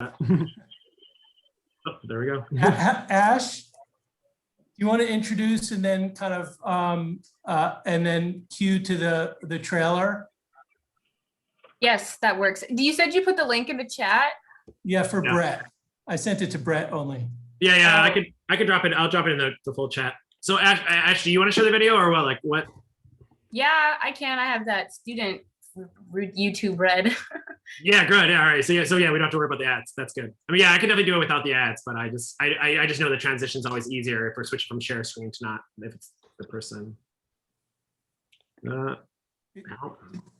Oh, there we go. Ash, do you want to introduce and then kind of and then cue to the trailer? Yes, that works. You said you put the link in the chat? Yeah, for Brett. I sent it to Brett only. Yeah, I could drop it. I'll drop it in the full chat. So Ash, do you want to share the video or what? Like what? Yeah, I can. I have that student YouTube read. Yeah, good. Yeah, all right. So yeah, we don't have to worry about the ads. That's good. I mean, yeah, I could definitely do it without the ads, but I just know the transition's always easier if we're switching from share screen to not if it's the person.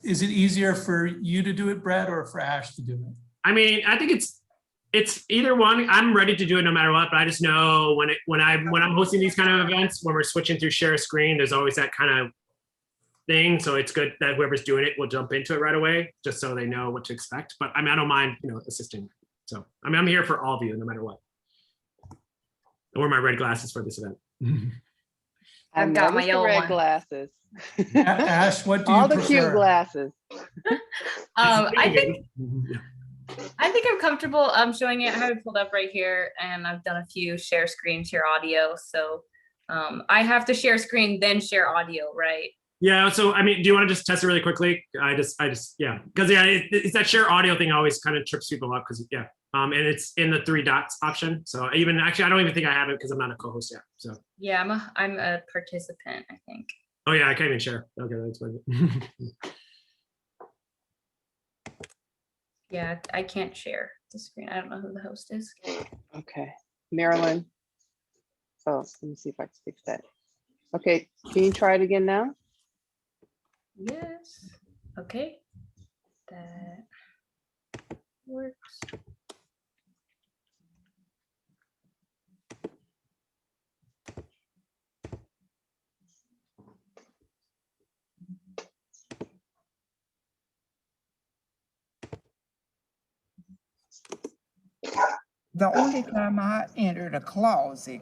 Is it easier for you to do it, Brett, or for Ash to do it? I mean, I think it's either one. I'm ready to do it no matter what, but I just know when I'm hosting these kind of events, when we're switching through share screen, there's always that kind of thing. So it's good that whoever's doing it will jump into it right away, just so they know what to expect. But I mean, I don't mind, assisting. So I mean, I'm here for all of you, no matter what. I wore my red glasses for this event. I've got my yellow red glasses. Ash, what do you all the prefer? cute glasses? I think I'm comfortable showing it. I have it pulled up right here, and I've done a few share screen, share audio. So I have to share screen, then share audio, right? Yeah. So I mean, do you want to just test it really quickly? I just yeah, because yeah, it's that share audio thing always kind of trips people up because yeah, and it's in the 3 dots option. So even actually, I don't even think I have it because I'm not a co-host yet. So yeah, I'm a participant, I think. Oh yeah, I can't even share. Okay, that's fine. Yeah, I can't share the screen. I don't know who the host is. Okay, Marilyn. Oh, let me see if I can fix that. Okay, can you try it again now? Yes. Okay. That works. The only time I entered a closet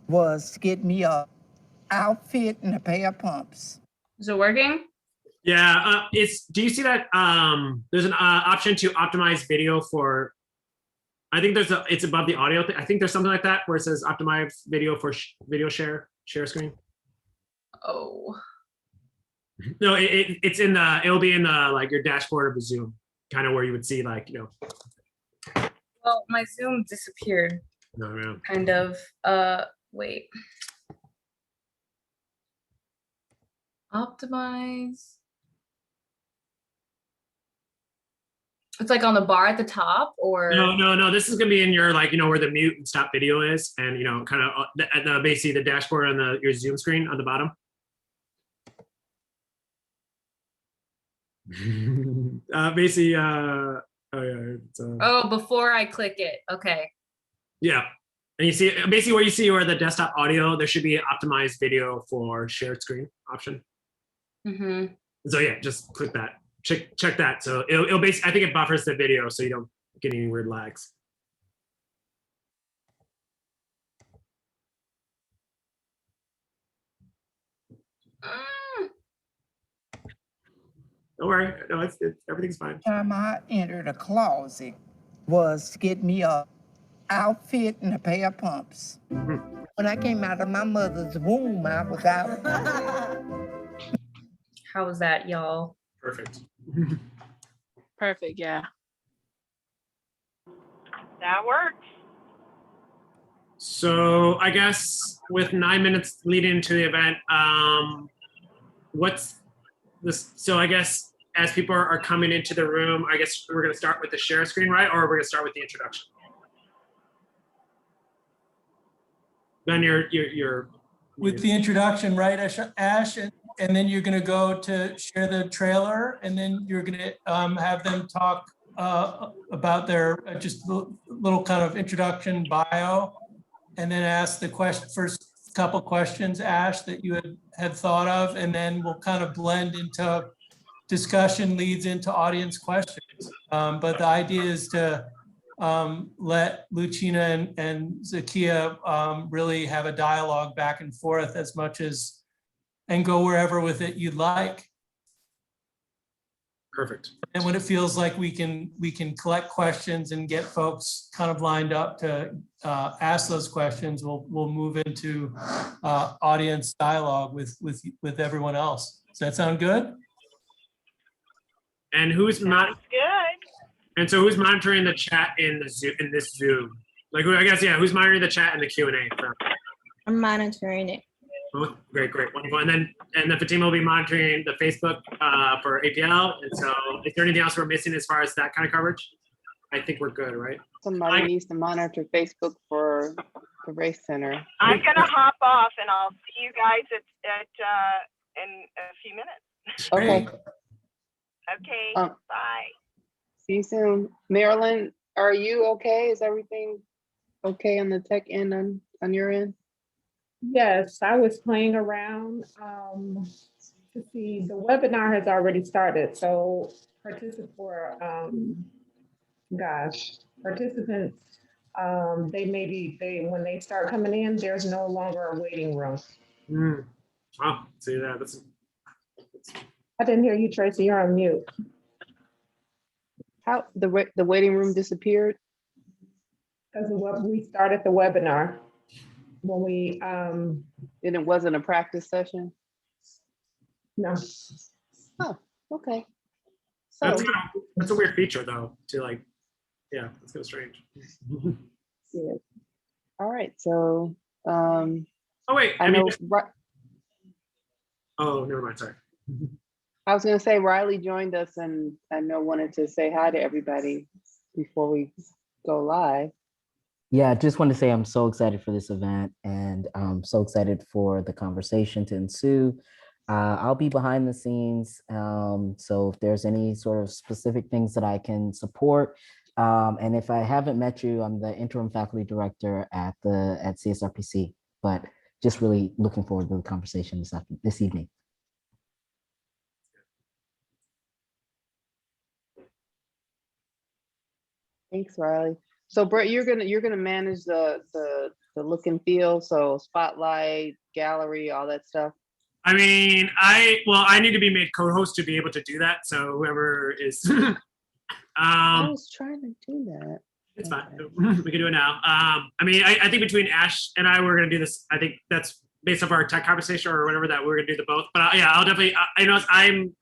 was to get me a outfit and a pair of pumps. Is it working? Yeah, do you see that there's an option to optimize video for, I think it's above the audio thing. I think there's something like that where it says optimize video for video share screen. Oh. No, it's in it'll be in the like your dashboard of the Zoom, kind of where you would see like, Well, my Zoom disappeared. No. Kind of. Wait. Optimize. It's like on the bar at the top, or no. This is gonna be in your like where the mute and stop video is, and kind of basically the dashboard on your Zoom screen on the bottom. Basically, oh yeah. Oh, before I click it, okay. Yeah, and you see basically where you see where the desktop audio, there should be an optimized video for shared screen option. Mm-hmm. So yeah, just click that. Check that. So it'll basically, I think it buffers the video so you don't get any weird lags. Don't worry, no, everything's fine. The time I entered a closet was to get me a outfit and a pair of pumps. Mm-hmm. When I came out of my mother's womb, I was out. How was that, y'all? Perfect. Perfect, yeah. That works. So I guess with 9 minutes leading into the event, what's this? So I guess as people are coming into the room, I guess we're going to start with the share screen, right? Or we're going to start with the introduction. Then you're with the introduction, right, Ash? And then you're going to go to share the trailer, and then you're going to have them talk about their just little kind of introduction bio, and then ask the first couple questions, Ash, that you had thought of, and then we'll kind of blend into discussion leads into audience questions. But the idea is to let Luchina and Zakia really have a dialogue back and forth as much as, and go wherever with it you'd like. Perfect. And when it feels like we can collect questions and get folks kind of lined up to ask those questions, we'll move into audience dialogue with everyone else. Does that sound good? And who's so who's monitoring the chat in this Zoom? Like, I guess, yeah, who's monitoring the chat and the Q&A? I'm monitoring it. Oh, great, wonderful. And then Fatima will be monitoring the Facebook for APL. And so, is there anything else we're missing as far as that kind of coverage? I think we're good, right? Somebody needs to monitor Facebook for the race center. I'm gonna hop off and I'll see you guys in a few minutes. Okay, Okay, Um, bye. see you soon. Marilyn, are you okay? Is everything okay on the tech end on your end? Yes, I was playing around to see the webinar has already started. So participants, when they start coming in, there's no longer a waiting room. Oh, see that. That's I didn't hear you, Tracy. You're on mute. How the waiting room disappeared? Because we started the webinar when we And it wasn't a practice session? no. Oh, okay. So, that's a weird feature though, to like, yeah, it's kind of strange. Yeah. all right, so Oh wait, I know, oh, never mind, sorry. I was gonna say Riley joined us and I know wanted to say hi to everybody before we go live. Yeah, I just want to say I'm so excited for this event and I'm so excited for the conversation to ensue. I'll be behind the scenes. So if there's any sort of specific things that I can support, and if I haven't met you, I'm the interim faculty director at CSRPC, but just really looking forward to the conversation this evening. Thanks, Riley. So Brett, you're gonna manage the look and feel, so spotlight, gallery, all that stuff. I mean, I need to be made co-host to be able to do that. So whoever is, I was trying to do that. it's fine. We can do it now. I mean, I think between Ash and I, we're gonna do this. I think that's based off our tech conversation or whatever that we're gonna do the both. But yeah, I'll definitely.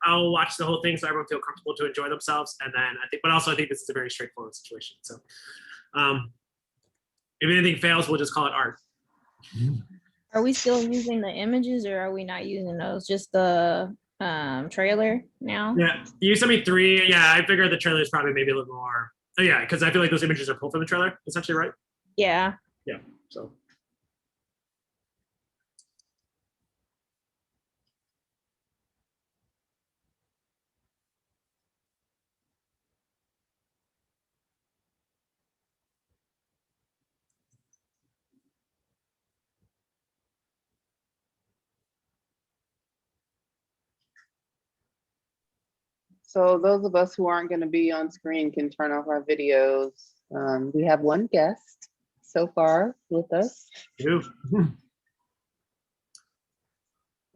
I'll watch the whole thing so everyone feel comfortable to enjoy themselves. And then but also I think this is a very straightforward situation. So, if anything fails, we'll just call it art. Are we still using the images or are we not using those? Just the trailer now? Yeah, you sent me 3. Yeah, I figured the trailer is probably maybe a little more. Oh yeah, because I feel like those images are pulled from the trailer, essentially, right? Yeah. Yeah. So. So those of us who aren't going to be on screen can turn off our videos. We have one guest so far with us. Ew.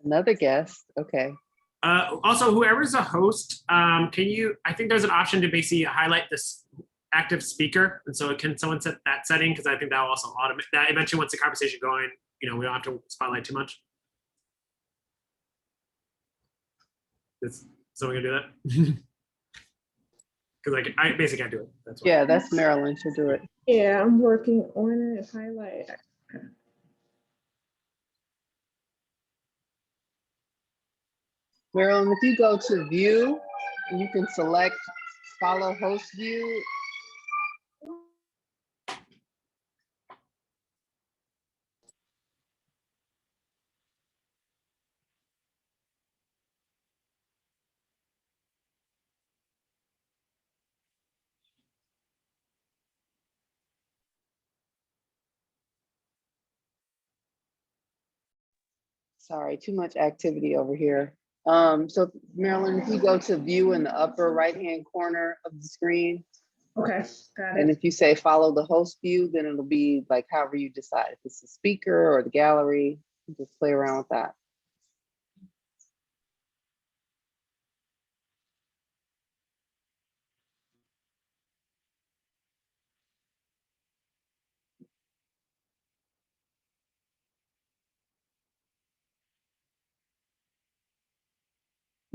Another guest. Okay. Also, whoever's a host, can you? I think there's an option to basically highlight this active speaker, and so can someone set that setting? Because I think that will also automate that. Eventually, once the conversation going, we don't have to spotlight too much. Is someone gonna do that? Because I basically can't do it. That's why. Yeah, that's Marilyn. She'll do it. Yeah, I'm working on it. Highlight. Marilyn, if you go to view, you can select follow host view. Sorry, too much activity over here. So Marilyn, if you go to view in the upper right-hand corner of the screen. Okay, got it. And if you say follow the host view, then it'll be like however you decide. If it's the speaker or the gallery, just play around with that.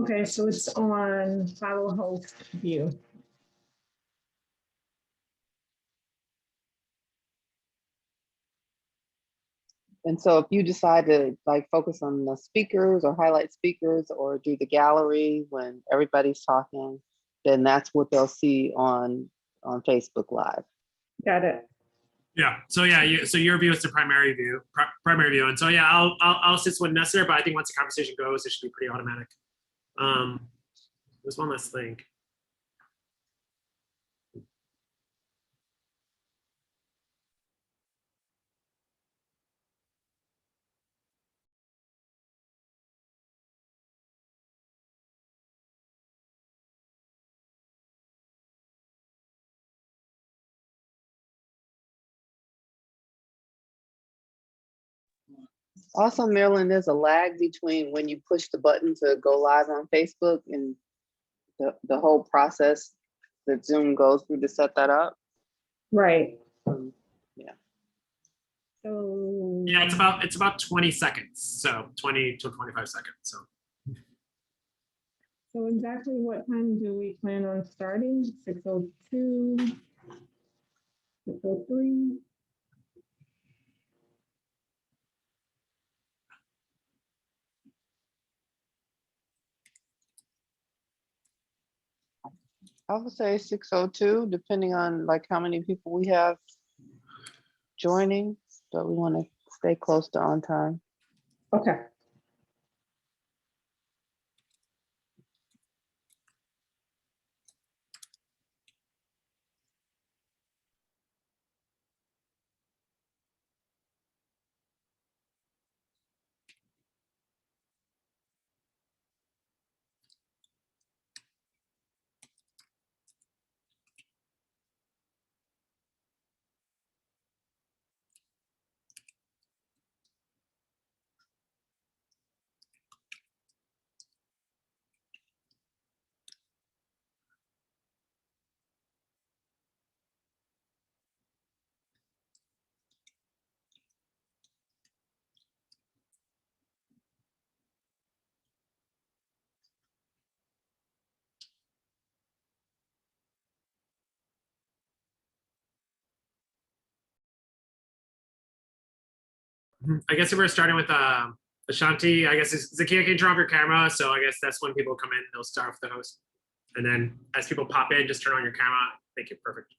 Okay, so it's on follow host view. And so if you decide to like focus on the speakers or highlight speakers or do the gallery when everybody's talking, then that's what they'll see on Facebook Live. Got it. Yeah. So yeah, so your view is the primary view, and so yeah, I'll assist when necessary, but I think once the conversation goes, it should be pretty automatic. There's one last thing. Also, Marilyn, there's a lag between when you push the button to go live on Facebook and the whole process that Zoom goes through to set that up. Right. Yeah. So Yeah, it's about 20 seconds, so 20 to 25 seconds. So exactly what time do we plan on starting? 6:02, 6:03? I would say 6:02, depending on like how many people we have joining, but we want to stay close to on time. Okay. I guess if we're starting with Ashanti, I guess Zakia can turn off your camera, so I guess that's when people come in. They'll start with the host, and then as people pop in, just turn on your camera, make it perfect.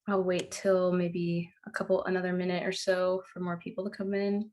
I'll wait till maybe another minute or so for more people to come in.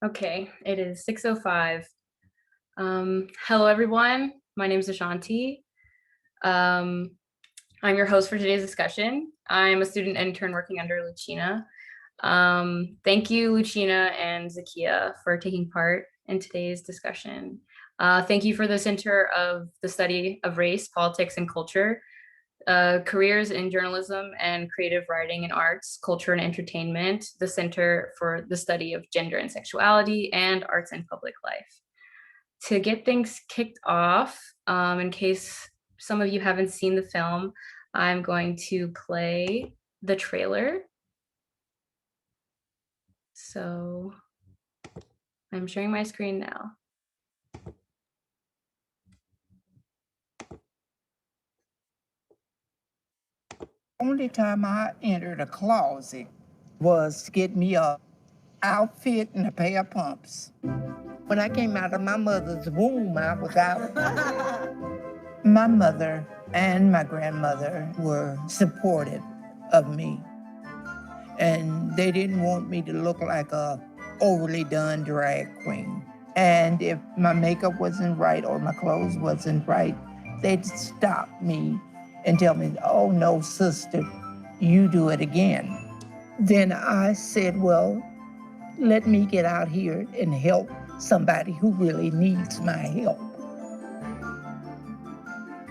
Okay, it is 6:05. Hello, everyone. My name is Ashanti. I'm your host for today's discussion. I'm a student intern working under Luchina. Thank you, Luchina and Zakia, for taking part in today's discussion. Thank you for the Center of the Study of Race, Politics, and Culture, Careers in Journalism and Creative Writing and Arts, Culture and Entertainment, the Center for the Study of Gender and Sexuality, and Arts and Public Life. To get things kicked off, in case some of you haven't seen the film, I'm going to play the trailer. So I'm sharing my screen now. Only time I entered a closet was to get me a outfit and a pair of pumps. When I came out of my mother's womb, I was out. My mother and my grandmother were supportive of me, and they didn't want me to look like a overly done drag queen. And if my makeup wasn't right or my clothes wasn't right, they'd stop me and tell me, "Oh no, sister, you do it again." Then I said, well, let me get out here and help somebody who really needs my help.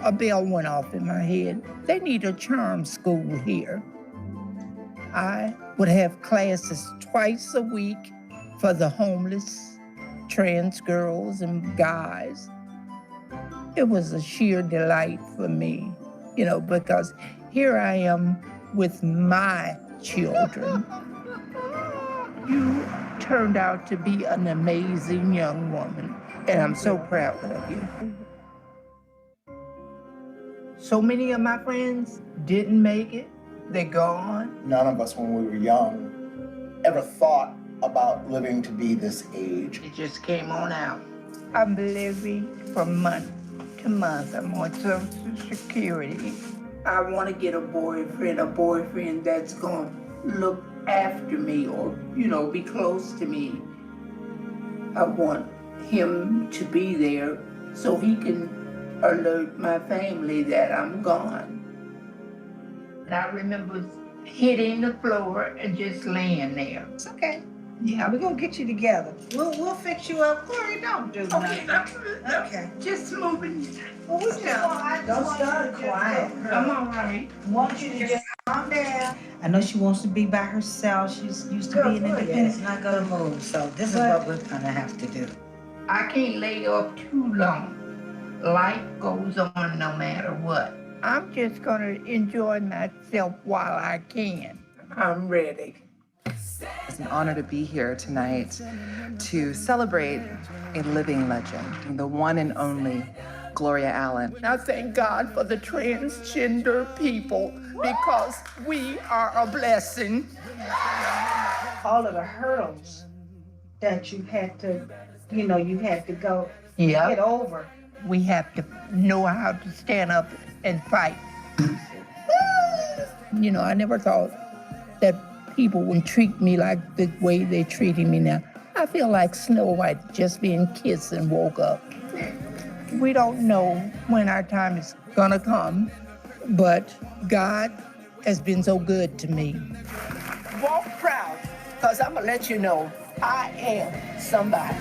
A bell went off in my head. They need a charm school here. I would have classes twice a week for the homeless, trans girls and guys. It was a sheer delight for me, because here I am with my children. You turned out to be an amazing young woman, and I'm so proud of you. So many of my friends didn't make it. They're gone. None of us, when we were young, ever thought about living to be this age. It just came on out. I'm living from month to month. I'm on Social Security. I want to get a boyfriend that's going to look after me or, be close to me. I want him to be there so he can alert my family that I'm gone. And I remember hitting the floor and just laying there. It's okay. Yeah. We're gonna get you together. We'll fix you up. Gloria, don't do nothing. Okay. Just moving. Well, we just don't start crying. I'm all right. I want you to just calm down. I know she wants to be by herself. She's used to being independent. It's not gonna move. So this is what we're gonna have to do. I can't lay up too long. Life goes on no matter what. I'm just gonna enjoy myself while I can. I'm ready. It's an honor to be here tonight to celebrate a living legend, the one and only Gloria Allen. I thank God for the transgender people because we are a blessing. All of the hurdles that you had to go get over. We have to know how to stand up and fight. I never thought that people would treat me like the way they're treating me now. I feel like Snow White just being kissed and woke up. We don't know when our time is gonna come, but God has been so good to me. Walk proud, because I'm gonna let you know I am somebody.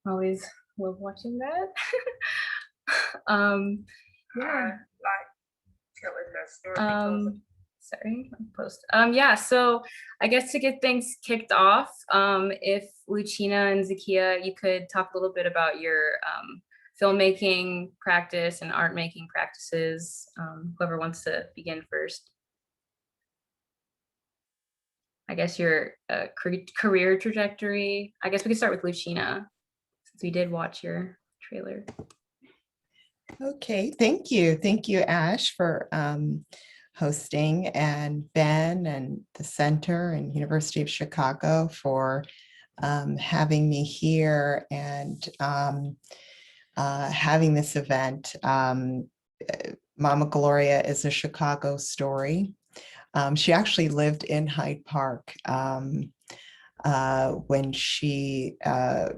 Always love watching that. Yeah. Sorry, post. Yeah, so I guess to get things kicked off, if Luchina and Zakia, you could talk a little bit about your filmmaking practice and art making practices. Whoever wants to begin first. I guess your career trajectory. I guess we could start with Luchina, since we did watch your trailer. Okay, thank you. Thank you, Ash, for hosting, and Ben and the Center and University of Chicago for having me here and having this event. Mama Gloria is a Chicago story. She actually lived in Hyde Park when she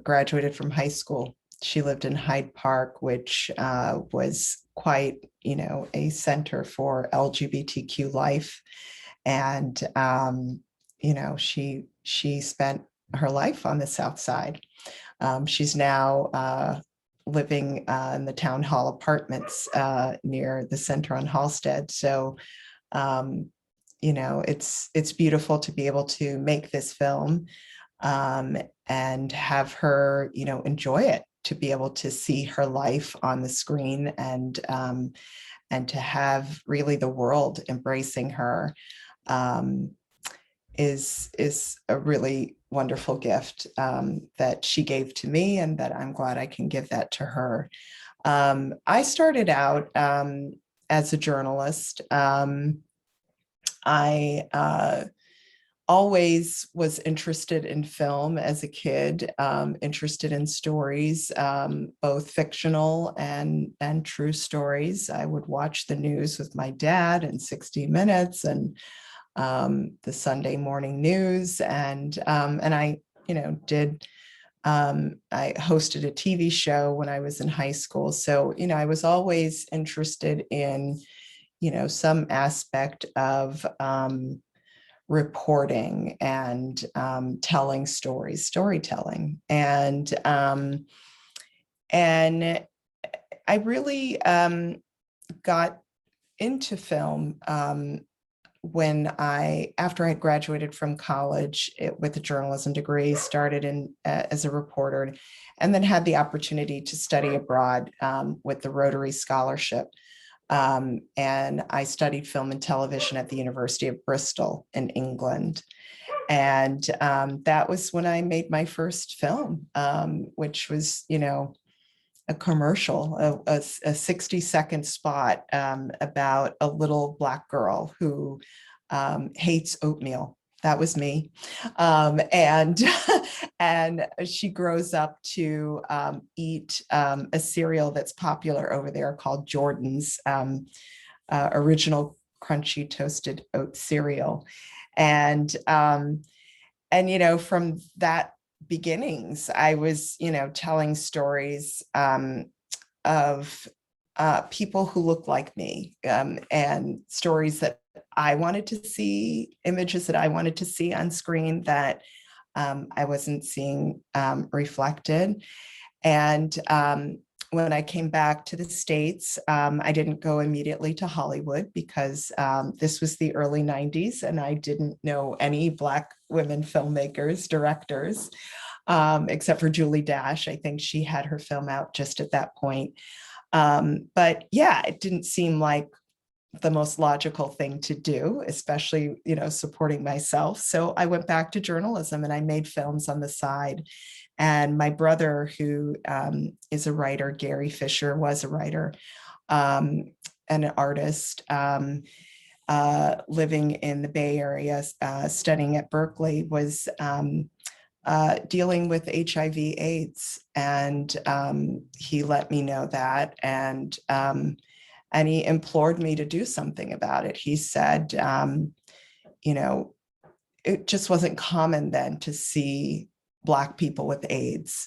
graduated from high school. She lived in Hyde Park, which was quite, a center for LGBTQ life. And, she spent her life on the South Side. She's now living in the town hall apartments near the center on Halsted. So, it's beautiful to be able to make this film and have her, enjoy it, to be able to see her life on the screen and to have really the world embracing her is a really wonderful gift that she gave to me, and that I'm glad I can give that to her. I started out as a journalist. I always was interested in film as a kid, interested in stories, both fictional and true stories. I would watch the news with my dad and 60 Minutes and the Sunday morning news. And I, I hosted a TV show when I was in high school. So, I was always interested in, some aspect of reporting and telling stories, storytelling. And I really got into film after I graduated from college with a journalism degree, started as a reporter, and then had the opportunity to study abroad with the Rotary Scholarship. And I studied film and television at the University of Bristol in England. And that was when I made my first film, which was, a commercial, a 60-second spot about a little Black girl who hates oatmeal. That was me. And she grows up to eat a cereal that's popular over there called Jordan's original crunchy toasted oat cereal. And from that beginnings, I was, telling stories of people who look like me, and stories that I wanted to see, images that I wanted to see on screen that I wasn't seeing reflected. And when I came back to the States, I didn't go immediately to Hollywood because this was the early 90s and I didn't know any Black women filmmakers, directors, except for Julie Dash. I think she had her film out just at that point. But yeah, it didn't seem like the most logical thing to do, especially, supporting myself. So I went back to journalism and I made films on the side. And my brother, who is a writer, Gary Fischer, was a writer and an artist, living in the Bay Area, studying at Berkeley, was dealing with HIV/AIDS. And he let me know that. And he implored me to do something about it. He said, it just wasn't common then to see Black people with AIDS.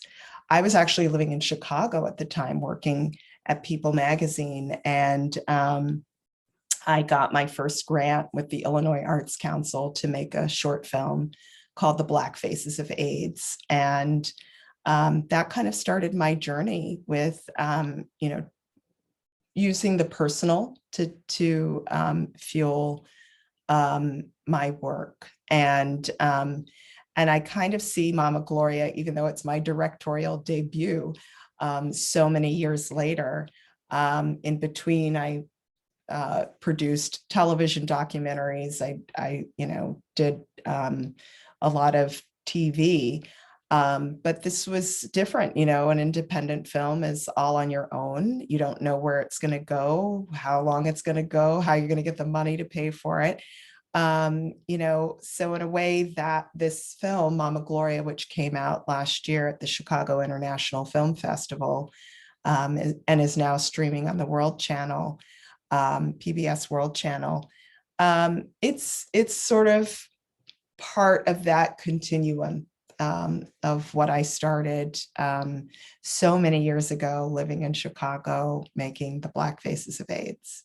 I was actually living in Chicago at the time, working at People magazine. And I got my first grant with the Illinois Arts Council to make a short film called The Black Faces of AIDS. And that kind of started my journey with, using the personal to fuel my work. And I kind of see Mama Gloria, even though it's my directorial debut, so many years later. In between, I produced television documentaries. I did a lot of TV. But this was different, an independent film is all on your own. You don't know where it's going to go, how long it's going to go, how you're going to get the money to pay for it. So in a way that this film, Mama Gloria, which came out last year at the Chicago International Film Festival, and is now streaming on the World Channel, PBS World Channel, it's sort of part of that continuum of what I started so many years ago, living in Chicago, making the Black Faces of AIDS.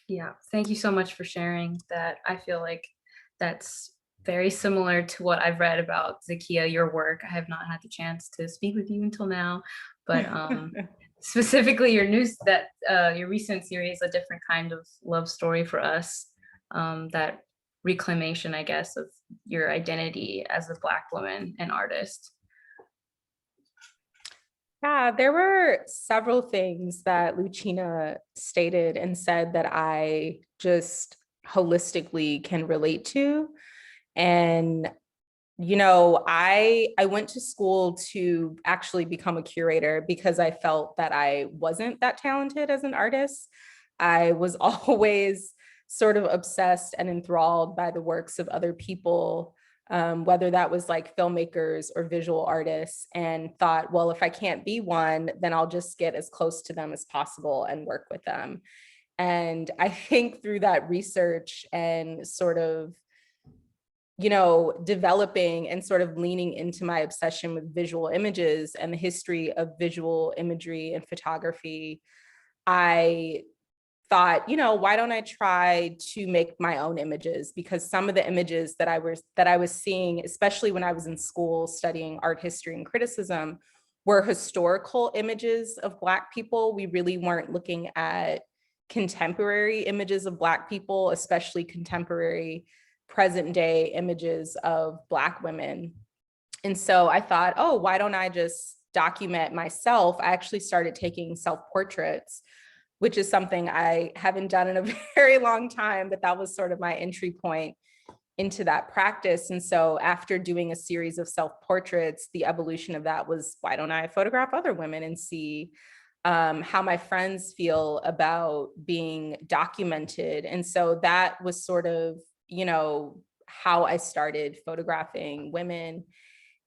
Yeah, thank you so much for sharing that. I feel like that's very similar to what I've read about Zakia, your work. I have not had the chance to speak with you until now, but specifically your your recent series, A Different Kind of Love Story for Us, that reclamation, I guess, of your identity as a Black woman and artist. Yeah, there were several things that Luchina stated and said that I just holistically can relate to. And, I went to school to actually become a curator because I felt that I wasn't that talented as an artist. I was always sort of obsessed and enthralled by the works of other people, whether that was like filmmakers or visual artists, and thought, well, if I can't be one, then I'll just get as close to them as possible and work with them. And I think through that research and sort of, developing and sort of leaning into my obsession with visual images and the history of visual imagery and photography, I thought, why don't I try to make my own images? Because some of the images that I was seeing, especially when I was in school studying art history and criticism, were historical images of Black people. We really weren't looking at contemporary images of Black people, especially contemporary present day images of Black women. And so I thought, oh, why don't I just document myself? I actually started taking self-portraits, which is something I haven't done in a very long time, but that was sort of my entry point into that practice. And so after doing a series of self-portraits, the evolution of that was, why don't I photograph other women and see how my friends feel about being documented? And so that was sort of, how I started photographing women.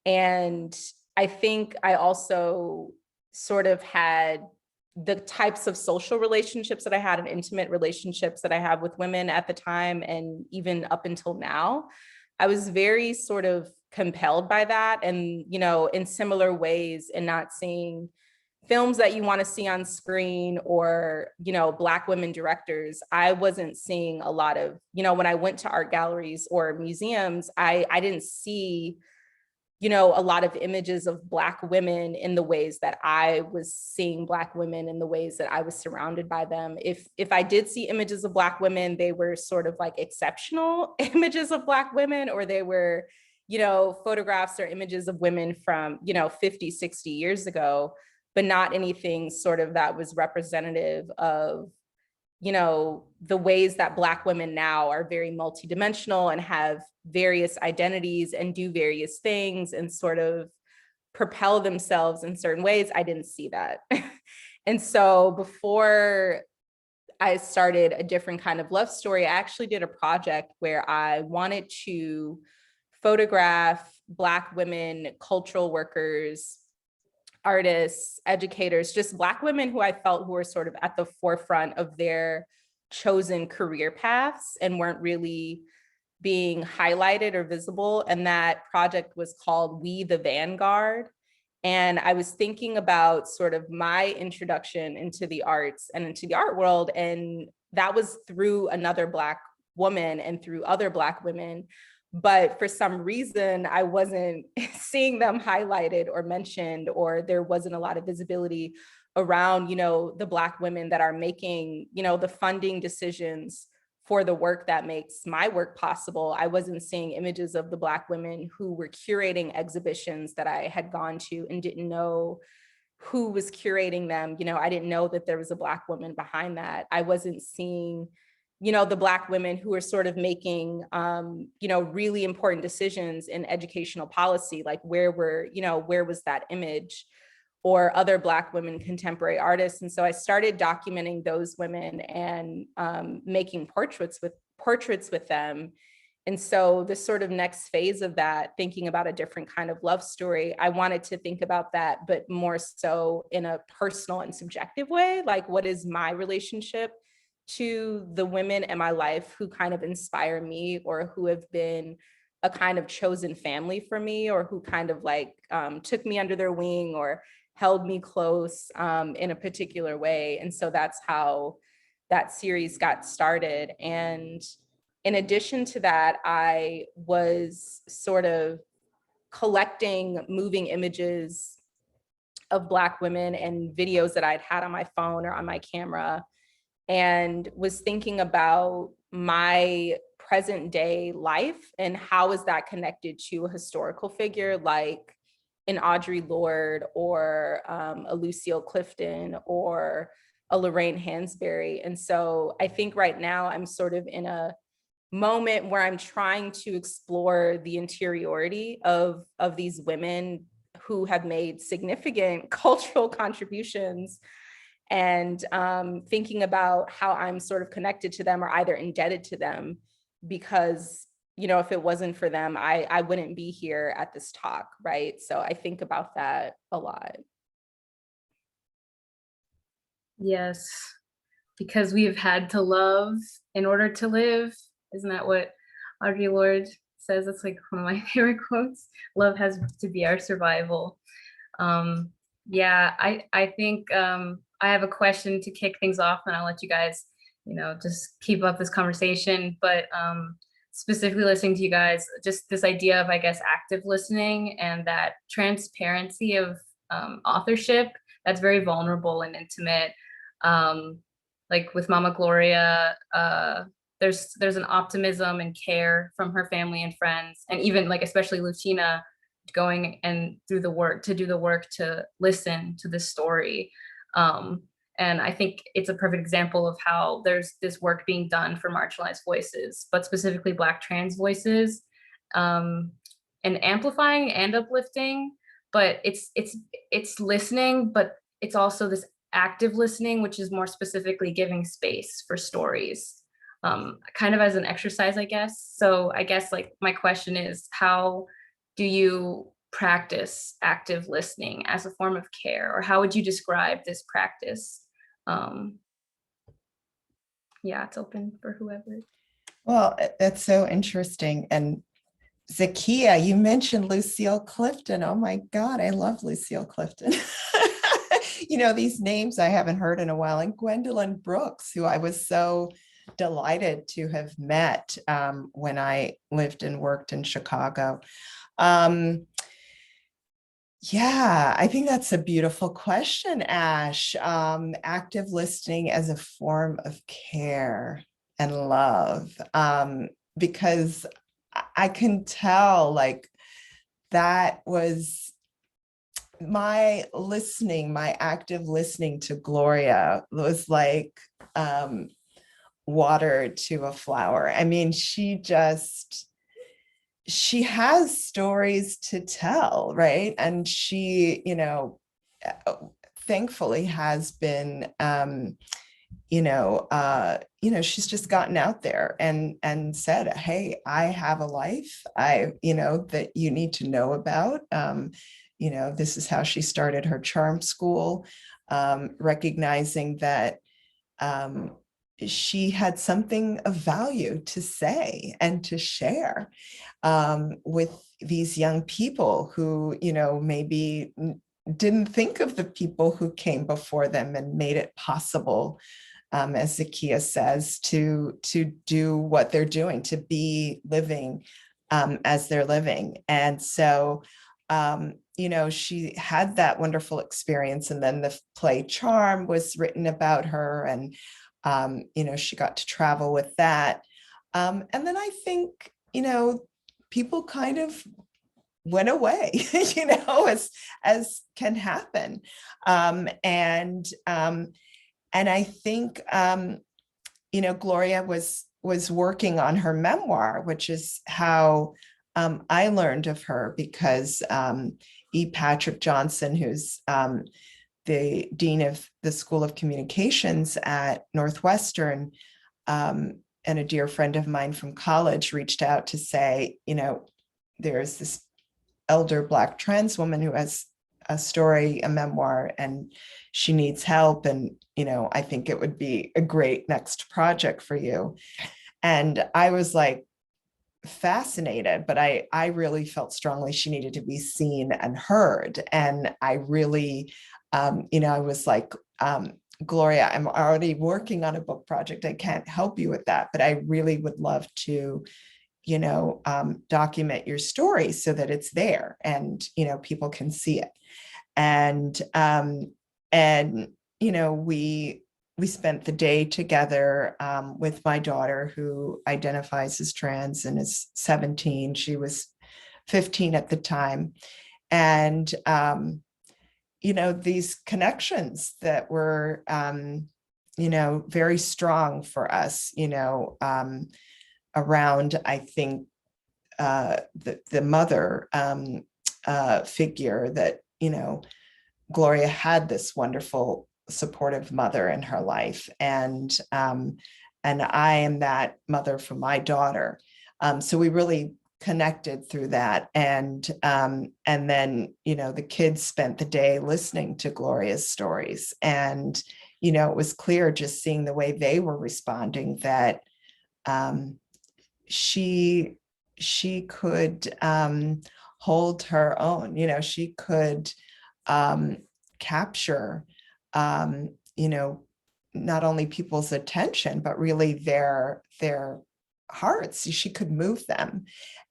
And I think I also sort of had the types of social relationships that I had and intimate relationships that I have with women at the time, and even up until now, I was very sort of compelled by that. And, in similar ways, in not seeing films that you want to see on screen or, Black women directors, I wasn't seeing a lot of, when I went to art galleries or museums, I didn't see a lot of images of Black women in the ways that I was seeing Black women, in the ways that I was surrounded by them. If I did see images of Black women, they were sort of like exceptional images of Black women, or they were, photographs or images of women from, 50, 60 years ago, but not anything sort of that was representative of, the ways that Black women now are very multidimensional and have various identities and do various things and sort of propel themselves in certain ways. I didn't see that. And so before I started A Different Kind of Love Story, I actually did a project where I wanted to photograph Black women, cultural workers, artists, educators, just Black women who I felt who were sort of at the forefront of their chosen career paths and weren't really being highlighted or visible. And that project was called We the Vanguard. And I was thinking about sort of my introduction into the arts and into the art world. And that was through another Black woman and through other Black women. But for some reason, I wasn't seeing them highlighted or mentioned, or there wasn't a lot of visibility around, the Black women that are making, the funding decisions for the work that makes my work possible. I wasn't seeing images of the Black women who were curating exhibitions that I had gone to and didn't know who was curating them. I didn't know that there was a Black woman behind that. I wasn't seeing the Black women who are sort of making, really important decisions in educational policy, like where was that image? or other Black women contemporary artists. And so I started documenting those women and making portraits with them. And so this sort of next phase of that, thinking about a different kind of love story, I wanted to think about that, but more so in a personal and subjective way. Like, what is my relationship to the women in my life who kind of inspire me, or who have been a kind of chosen family for me, or who kind of like took me under their wing or held me close in a particular way. And so that's how that series got started. And in addition to that, I was sort of collecting moving images of Black women and videos that I'd had on my phone or on my camera, and was thinking about my present day life and how is that connected to a historical figure like an Audre Lorde or a Lucille Clifton or a Lorraine Hansberry. And so I think right now I'm sort of in a moment where I'm trying to explore the interiority of these women who have made significant cultural contributions, and thinking about how I'm sort of connected to them or either indebted to them, because, you know, if it wasn't for them, I wouldn't be here at this talk, right? So I think about that a lot. Yes, because we have had to love in order to live. Isn't that what Audre Lorde says? That's like one of my favorite quotes. Love has to be our survival. Yeah, I think I have a question to kick things off, and I'll let you guys, you know, just keep up this conversation. But specifically listening to you guys, just this idea of, I guess, active listening and that transparency of authorship that's very vulnerable and intimate. Like with Mama Gloria, there's an optimism and care from her family and friends, and even like especially Luchina going and do the work to listen to the story. And I think it's a perfect example of how there's this work being done for marginalized voices, but specifically Black trans voices, and amplifying and uplifting. But it's listening, but it's also this active listening, which is more specifically giving space for stories, kind of as an exercise, I guess. So I guess like my question is, how do you practice active listening as a form of care, or how would you describe this practice? Yeah, it's open for whoever. Well, that's so interesting. And Zakia, you mentioned Lucille Clifton. Oh my God, I love Lucille Clifton. You know, these names I haven't heard in a while. And Gwendolyn Brooks, who I was so delighted to have met when I lived and worked in Chicago. Yeah, I think that's a beautiful question, Ash. Active listening as a form of care and love, because I can tell like that was my listening, my active listening to Gloria was like water to a flower. I mean, she has stories to tell, right? And she, you know, thankfully has been, she's just gotten out there and said, hey, I have a life, that you need to know about. This is how she started her charm school, recognizing that she had something of value to say and to share with these young people who, maybe didn't think of the people who came before them and made it possible, as Zakia says, to do what they're doing, to be living as they're living. And so, she had that wonderful experience. And then the play Charm was written about her, and she got to travel with that. And then I think, people kind of went away, as can happen. And I think, Gloria was working on her memoir, which is how I learned of her, because, E. Patrick Johnson, who's the dean of the School of Communications at Northwestern, and a dear friend of mine from college, reached out to say, there's this elder Black trans woman who has a story, a memoir, and she needs help. And, I think it would be a great next project for you. And I was like, fascinated, but I really felt strongly she needed to be seen and heard. And I really, I was like, Gloria, I'm already working on a book project. I can't help you with that, but I really would love to, document your story so that it's there and, people can see it. And, we spent the day together with my daughter, who identifies as trans and is 17. She was 15 at the time. And, these connections that were, very strong for us, around, I think, the mother figure that, Gloria had this wonderful supportive mother in her life. And I am that mother for my daughter. So we really connected through that. And then, the kids spent the day listening to Gloria's stories. And, it was clear just seeing the way they were responding that she could hold her own, she could capture not only people's attention, but really their hearts. She could move them.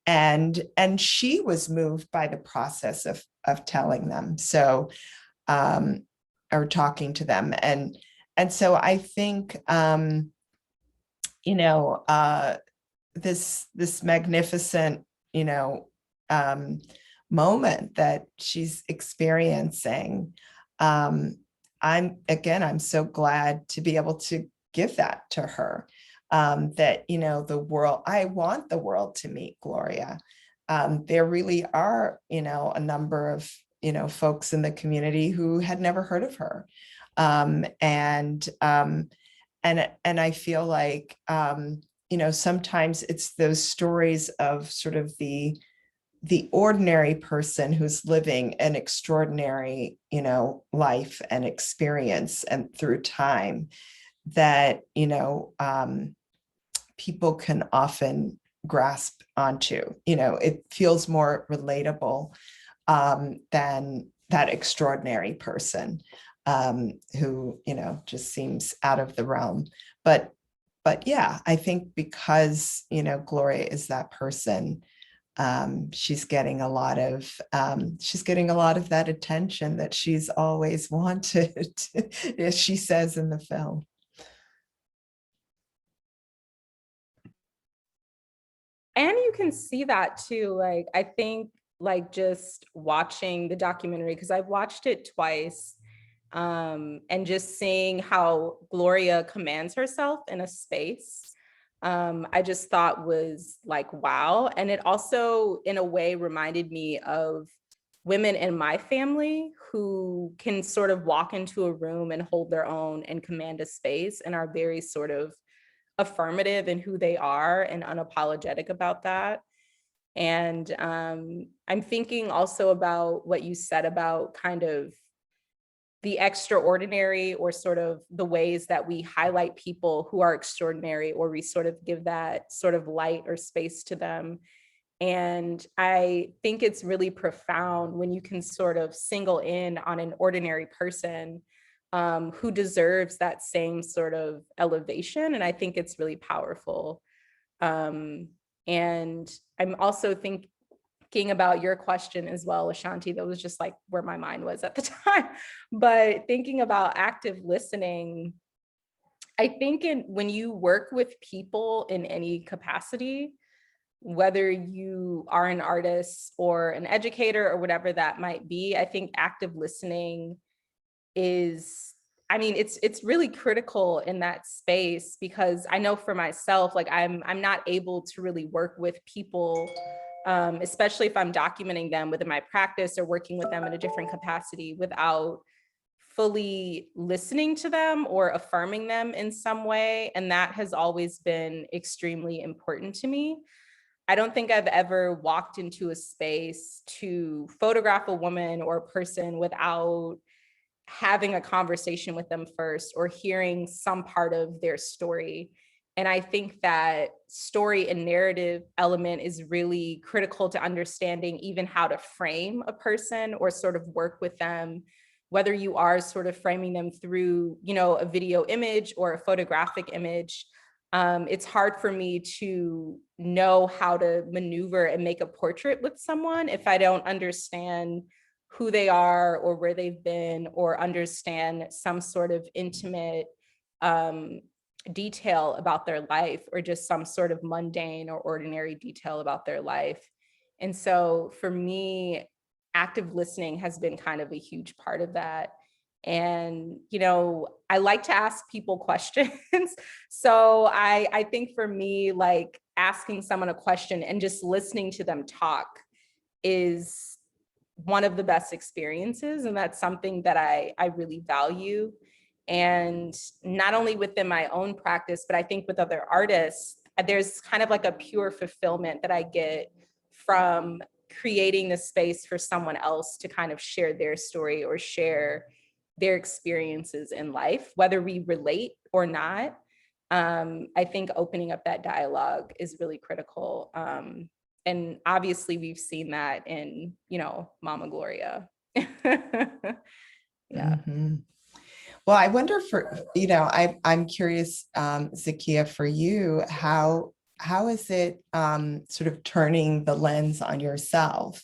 And she was moved by the process of telling them. So, or talking to them. And so I think, this magnificent, moment that she's experiencing, I'm so glad to be able to give that to her, that, the world, I want the world to meet Gloria. There really are, a number of, folks in the community who had never heard of her. And I feel like, sometimes it's those stories of sort of the ordinary person who's living an extraordinary, life and experience and through time that, people can often grasp onto. It feels more relatable than that extraordinary person who, just seems out of the realm. But yeah, I think because, Gloria is that person, she's getting a lot of that attention that she's always wanted, as she says in the film. And you can see that too. Like, I think just watching the documentary, because I've watched it twice, and just seeing how Gloria commands herself in a space, I just thought was like, wow. And it also, in a way, reminded me of women in my family who can sort of walk into a room and hold their own and command a space and are very sort of affirmative in who they are and unapologetic about that. And I'm thinking also about what you said about kind of the extraordinary, or sort of the ways that we highlight people who are extraordinary, or we sort of give that sort of light or space to them. And I think it's really profound when you can sort of single in on an ordinary person who deserves that same sort of elevation. And I think it's really powerful. And I'm also thinking about your question as well, Ashanti. That was just like where my mind was at the time. But thinking about active listening, I think when you work with people in any capacity, whether you are an artist or an educator or whatever that might be, I think active listening is, it's really critical in that space, because I know for myself, like I'm not able to really work with people especially if I'm documenting them within my practice or working with them in a different capacity without fully listening to them or affirming them in some way. And that has always been extremely important to me. I don't think I've ever walked into a space to photograph a woman or a person without having a conversation with them first or hearing some part of their story. And I think that story and narrative element is really critical to understanding even how to frame a person or sort of work with them, whether you are sort of framing them through, you know, a video image or a photographic image. It's hard for me to know how to maneuver and make a portrait with someone if I don't understand who they are or where they've been or understand some sort of intimate detail about their life or just some sort of mundane or ordinary detail about their life. And so for me, active listening has been kind of a huge part of that. And, you know, I like to ask people questions. So I think for me, like asking someone a question and just listening to them talk is one of the best experiences. And that's something that I really value. And not only within my own practice, but I think with other artists, there's kind of like a pure fulfillment that I get from creating the space for someone else to kind of share their story or share their experiences in life, whether we relate or not. I think opening up that dialogue is really critical. And obviously we've seen that in, you know, Mama Gloria. Yeah. Mhm. Well, I wonder for, you know, I'm curious, Zakia, for you, how is it sort of turning the lens on yourself?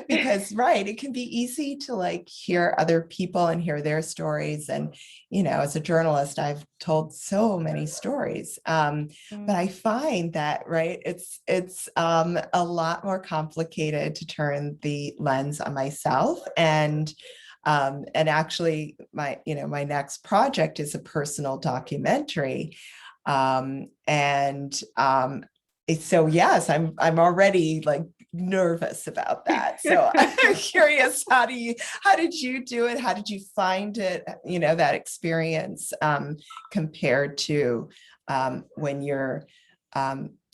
Because, right, it can be easy to like hear other people and hear their stories. And, you know, as a journalist, I've told so many stories, but I find that, right, it's a lot more complicated to turn the lens on myself. And actually my next project is a personal documentary. So yes, I'm already like nervous about that. So I'm curious, how did you do it? How did you find it? You know, that experience compared to when you're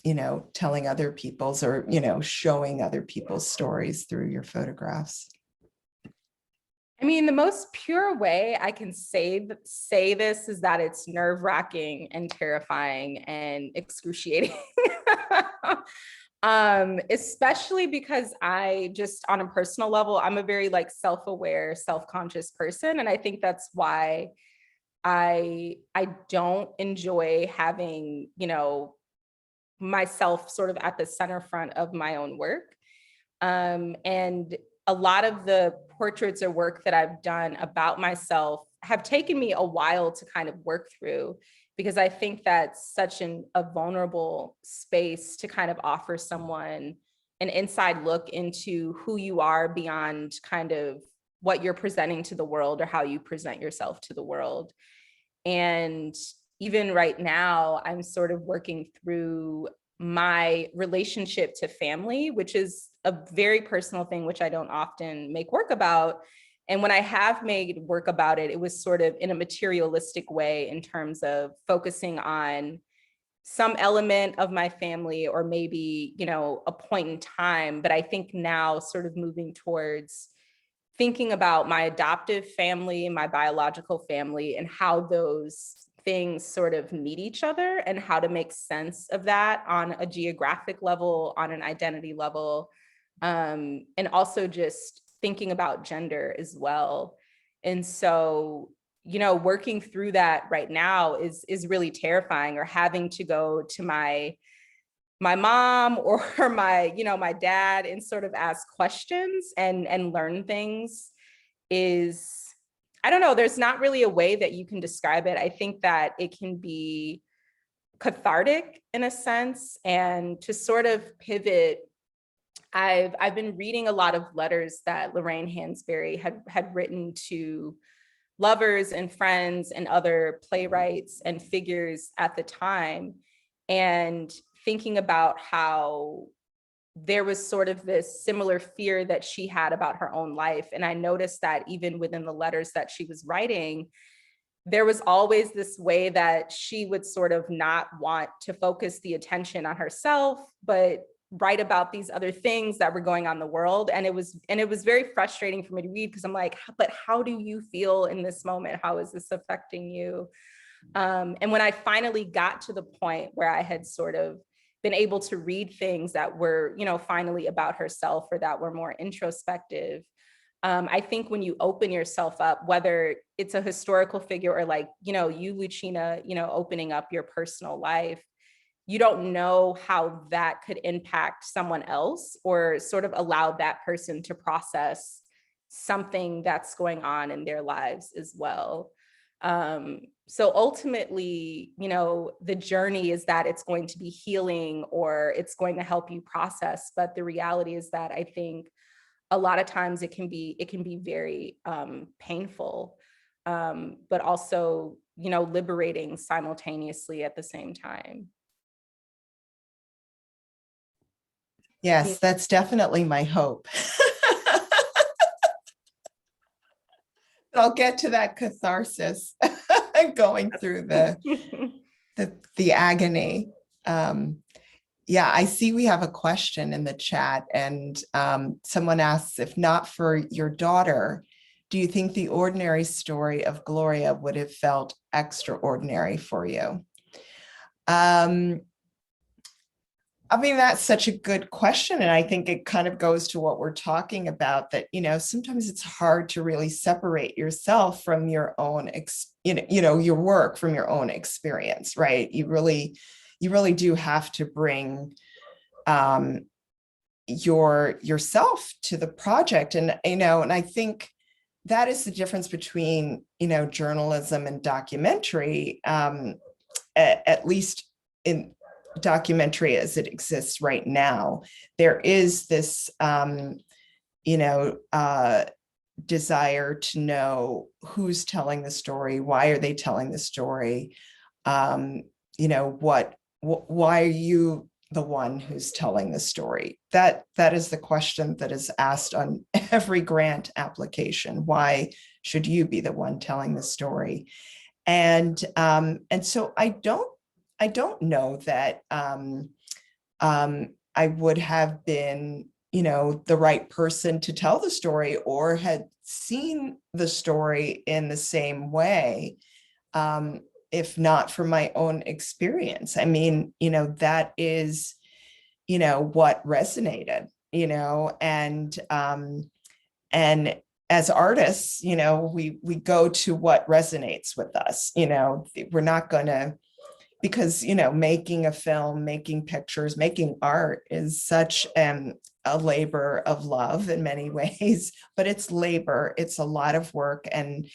you know, telling other people's or, you know, showing other people's stories through your photographs. I mean, the most pure way I can say this is that it's nerve-wracking and terrifying and excruciating. Especially because I just, on a personal level, I'm a very like self-aware, self-conscious person. And I think that's why I don't enjoy having, you know, myself sort of at the center front of my own work. And a lot of the portraits or work that I've done about myself have taken me a while to kind of work through, because I think that's such a vulnerable space to kind of offer someone an inside look into who you are beyond kind of what you're presenting to the world or how you present yourself to the world. And even right now, I'm sort of working through my relationship to family, which is a very personal thing, which I don't often make work about. And when I have made work about it, it was sort of in a materialistic way in terms of focusing on some element of my family or maybe, you know, a point in time. But I think now sort of moving towards thinking about my adoptive family, my biological family, and how those things sort of meet each other and how to make sense of that on a geographic level, on an identity level, and also just thinking about gender as well. And so, you know, working through that right now is really terrifying, or having to go to my mom or my dad and sort of ask questions and learn things is, I don't know, there's not really a way that you can describe it. I think that it can be cathartic in a sense. And to sort of pivot, I've been reading a lot of letters that Lorraine Hansberry had written to lovers and friends and other playwrights and figures at the time, and thinking about how there was sort of this similar fear that she had about her own life. And I noticed that even within the letters that she was writing, there was always this way that she would sort of not want to focus the attention on herself, but write about these other things that were going on in the world. And it was very frustrating for me to read, because I'm like, but how do you feel in this moment? How is this affecting you? And when I finally got to the point where I had sort of been able to read things that were, you know, finally about herself, or that were more introspective, I think when you open yourself up, whether it's a historical figure or like, you know, you, Luchina, you know, opening up your personal life, you don't know how that could impact someone else, or sort of allow that person to process something that's going on in their lives as well. So ultimately, you know, the journey is that it's going to be healing, or it's going to help you process. But the reality is that I think a lot of times it can be very painful, but also, you know, liberating simultaneously at the same time. Yes, that's definitely my hope. I'll get to that catharsis going through the agony. Yeah, I see we have a question in the chat, and someone asks, if not for your daughter, do you think the ordinary story of Gloria would have felt extraordinary for you? I mean, that's such a good question. And I think it kind of goes to what we're talking about, that, you know, sometimes it's hard to really separate yourself from your own, your work from your own experience, right? You really do have to bring yourself to the project. And, you know, and I think that is the difference between, you know, journalism and documentary, at least in documentary as it exists right now. There is this, desire to know who's telling the story, why are they telling the story, why are you the one who's telling the story? That is the question that is asked on every grant application. Why should you be the one telling the story? And so I don't know that I would have been, you know, the right person to tell the story, or had seen the story in the same way, if not for my own experience. I mean, you know, that is, you know, what resonated, you know, and as artists, you know, we go to what resonates with us. You know, we're not going to, because, you know, making a film, making pictures, making art is such a labor of love in many ways, but it's labor. It's a lot of work, and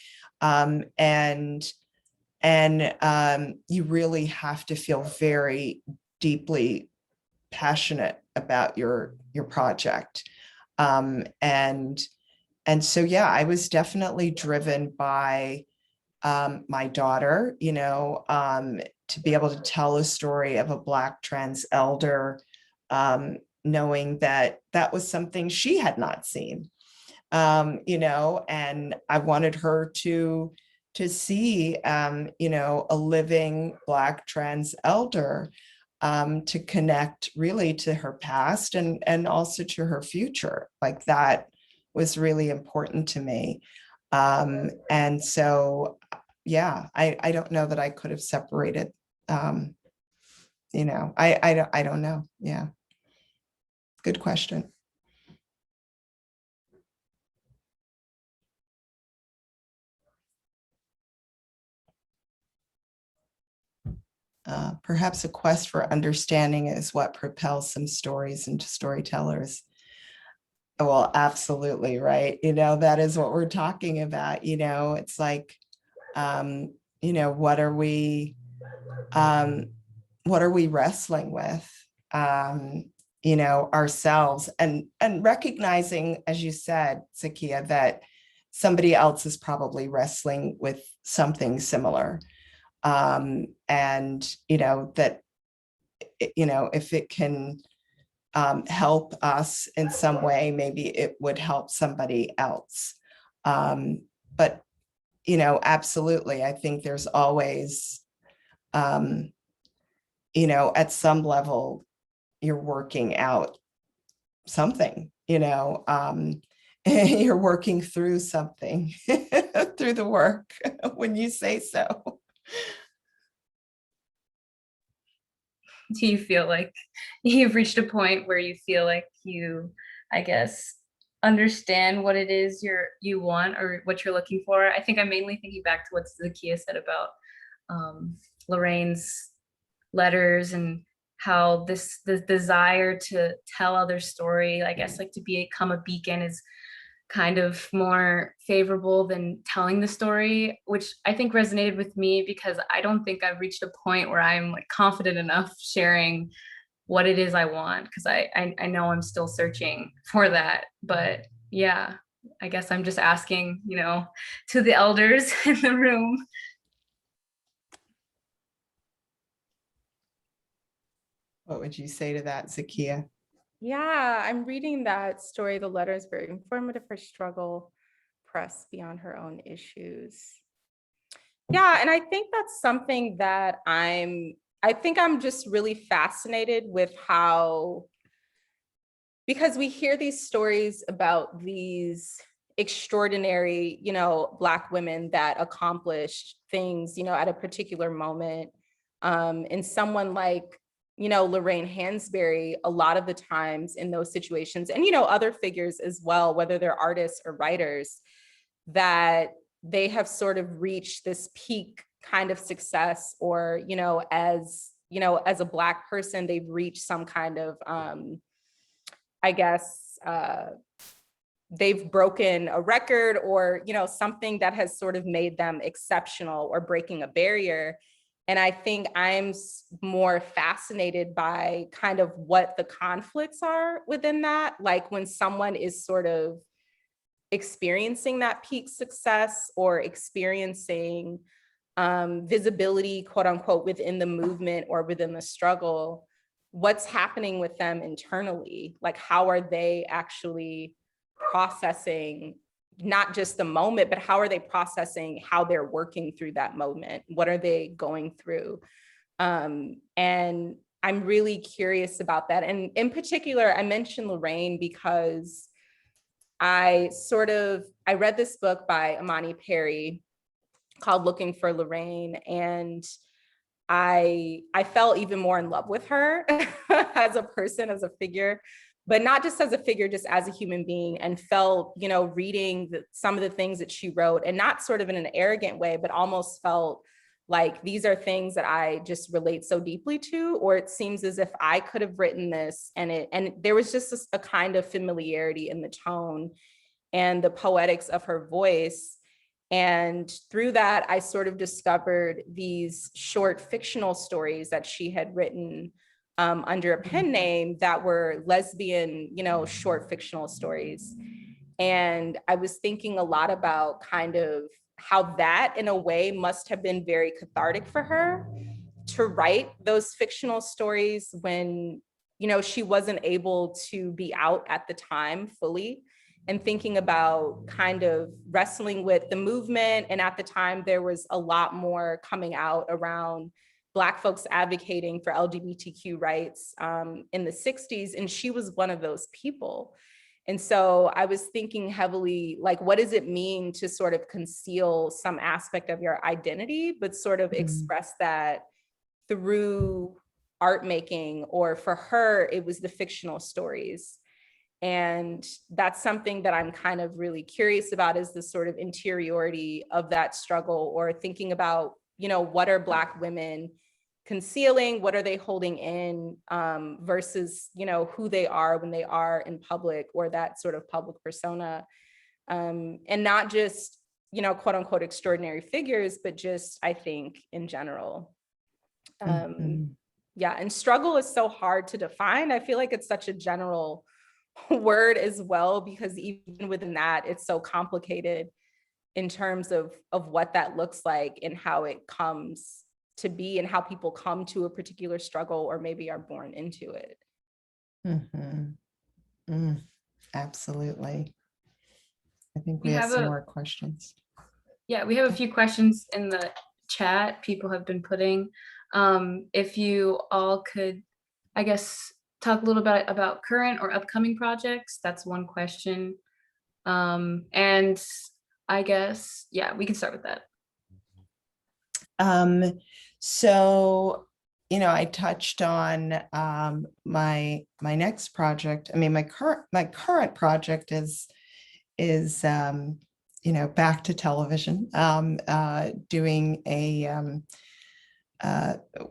you really have to feel very deeply passionate about your project. And so, yeah, I was definitely driven by my daughter, you know, to be able to tell a story of a Black trans elder, knowing that that was something she had not seen, you know, and I wanted her to see, you know, a living Black trans elder, to connect really to her past and also to her future. Like, that was really important to me. And so, yeah, I don't know that I could have separated, you know, I don't know. Yeah. Good question. Perhaps a quest for understanding is what propels some stories into storytellers. Well, absolutely, right. You know, that is what we're talking about. You know, it's like, you know, what are we wrestling with, you know, ourselves, and recognizing, as you said, Zakia, that somebody else is probably wrestling with something similar. And, you know, that, you know, if it can help us in some way, maybe it would help somebody else. But, you know, absolutely, I think there's always, you know, at some level, you're working out something, you know, you're working through something, through the work, when you say so. Do you feel like you've reached a point where you feel like you, I guess, understand what it is you want or what you're looking for? I think I'm mainly thinking back to what Zakiya said about Lorraine's letters and how the desire to tell other story, I guess, like to become a beacon is kind of more favorable than telling the story, which I think resonated with me because I don't think I've reached a point where I'm like confident enough sharing what it is I want, because I know I'm still searching for that. But yeah, I guess I'm just asking, you know, to the elders in the room. What would you say to that, Zakiya? Yeah, I'm reading that story. The letter is very informative. Her struggle, pressed beyond her own issues. Yeah, and I think that's something that I think I'm just really fascinated with how, because we hear these stories about these extraordinary, you know, Black women that accomplished things, you know, at a particular moment. And someone like, you know, Lorraine Hansberry, a lot of the times in those situations, and, you know, other figures as well, whether they're artists or writers, that they have sort of reached this peak kind of success, or, you know, as a Black person, they've reached some kind of, I guess, they've broken a record, or, you know, something that has sort of made them exceptional or breaking a barrier. And I think I'm more fascinated by kind of what the conflicts are within that. Like when someone is sort of experiencing that peak success or experiencing visibility, quote unquote, within the movement or within the struggle, what's happening with them internally? Like, how are they actually processing not just the moment, but how are they processing how they're working through that moment? What are they going through? And I'm really curious about that. And in particular, I mentioned Lorraine because I read this book by Imani Perry called Looking for Lorraine, and I fell even more in love with her as a person, as a figure, but not just as a figure, just as a human being, and felt, you know, reading some of the things that she wrote, and not sort of in an arrogant way, but almost felt like these are things that I just relate so deeply to, or it seems as if I could have written this, and there was just a kind of familiarity in the tone and the poetics of her voice. And through that, I sort of discovered these short fictional stories that she had written under a pen name that were lesbian, you know, short fictional stories. And I was thinking a lot about kind of how that in a way must have been very cathartic for her to write those fictional stories when, you know, she wasn't able to be out at the time fully, and thinking about kind of wrestling with the movement. And at the time, there was a lot more coming out around Black folks advocating for LGBTQ rights in the 60s. And she was one of those people. And so I was thinking heavily, like, what does it mean to sort of conceal some aspect of your identity, but sort of express that through art making? Or for her, it was the fictional stories. And that's something that I'm kind of really curious about, is the sort of interiority of that struggle, or thinking about, you know, what are Black women concealing, what are they holding in, versus, you know, who they are when they are in public, or that sort of public persona. And not just, you know, quote unquote extraordinary figures, but just, I think, in general. Yeah, and struggle is so hard to define. I feel like it's such a general word as well, because even within that, it's so complicated in terms of what that looks like and how it comes to be, and how people come to a particular struggle or maybe are born into it. Mhm. Mm, absolutely. I think we We have have some a more questions. Yeah, we have a few questions in the chat people have been putting. If you all could, I guess, talk a little bit about current or upcoming projects, that's one question. And I guess, yeah, we can start with that. So, you know, I touched on my next project. I mean, my current project is you know, back to television, doing a